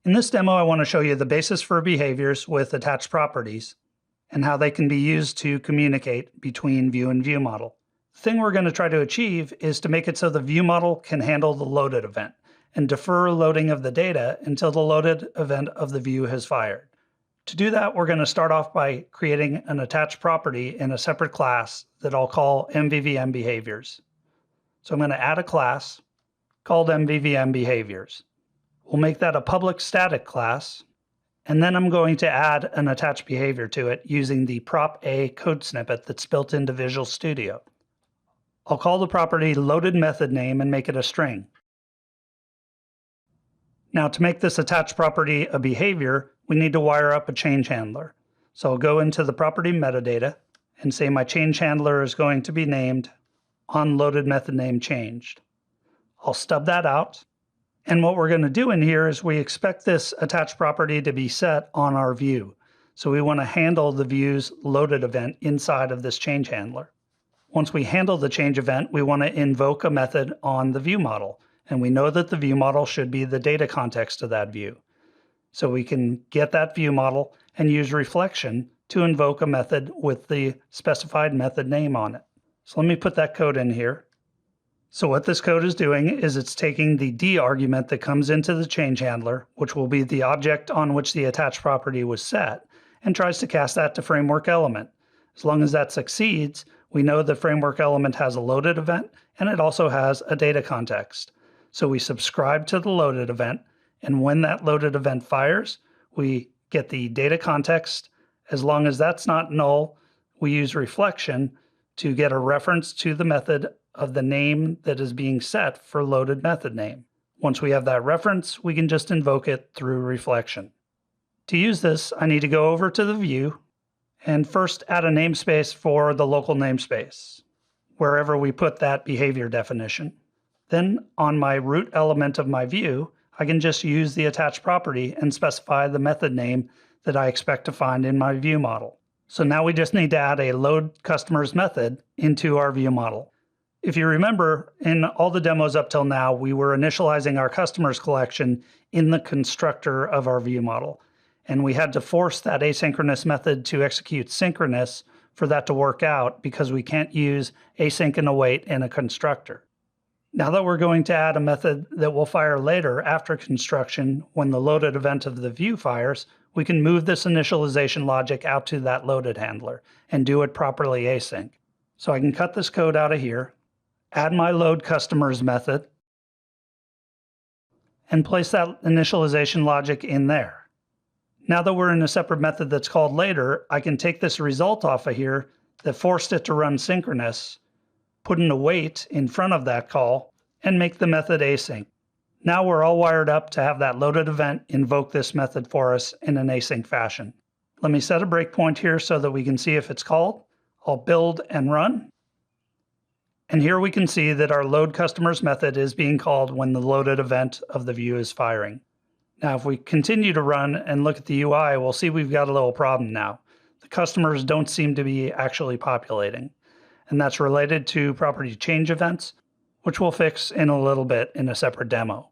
In this demo, I want to show you the basis for behaviors with attached properties and how they can be used to communicate between view and view model. The thing we're going to try to achieve is to make it so the view model can handle the loaded event and defer loading of the data until the loaded event of the view has fired. To do that, we're going to start off by creating an attached property in a separate class that I'll call MVVM behaviors. So I'm going to add a class called MVVM behaviors. We'll make that a public static class, and then I'm going to add an attached behavior to it using the prop A code snippet that's built into Visual Studio. I'll call the property loaded method name and make it a string. Now, to make this attached property a behavior, we need to wire up a change handler. So I'll go into the property metadata and say my change handler is going to be named onLoadedMethodNameChanged. I'll stub that out. And what we're going to do in here is we expect this attached property to be set on our view. So we want to handle the view's loaded event inside of this change handler. Once we handle the change event, we want to invoke a method on the view model. And we know that the view model should be the data context of that view. So we can get that view model and use reflection to invoke a method with the specified method name on it. So let me put that code in here. So what this code is doing is it's taking the D argument that comes into the change handler, which will be the object on which the attached property was set, and tries to cast that to framework element. As long as that succeeds, we know the framework element has a loaded event, and it also has a data context. So we subscribe to the loaded event, and when that loaded event fires, we get the data context. As long as that's not null, we use reflection to get a reference to the method of the name that is being set for loaded method name. Once we have that reference, we can just invoke it through reflection. To use this, I need to go over to the view and first add a namespace for the local namespace, wherever we put that behavior definition. Then on my root element of my view, I can just use the attached property and specify the method name that I expect to find in my view model. So now we just need to add a load customers method into our view model. If you remember, in all the demos up till now, we were initializing our customers collection in the constructor of our view model. And we had to force that asynchronous method to execute synchronous for that to work out because we can't use async and await in a constructor. Now that we're going to add a method that will fire later after construction when the loaded event of the view fires, we can move this initialization logic out to that loaded handler and do it properly async. So I can cut this code out of here, add my load customers method, and place that initialization logic in there. Now that we're in a separate method that's called later, I can take this result off of here that forced it to run synchronous, put an await in front of that call, and make the method async. Now we're all wired up to have that loaded event invoke this method for us in an async fashion. Let me set a breakpoint here so that we can see if it's called. I'll build and run. And here we can see that our load customers method is being called when the loaded event of the view is firing. Now, if we continue to run and look at the UI, we'll see we've got a little problem now. The customers don't seem to be actually populating. And that's related to property change events, which we'll fix in a little bit in a separate demo.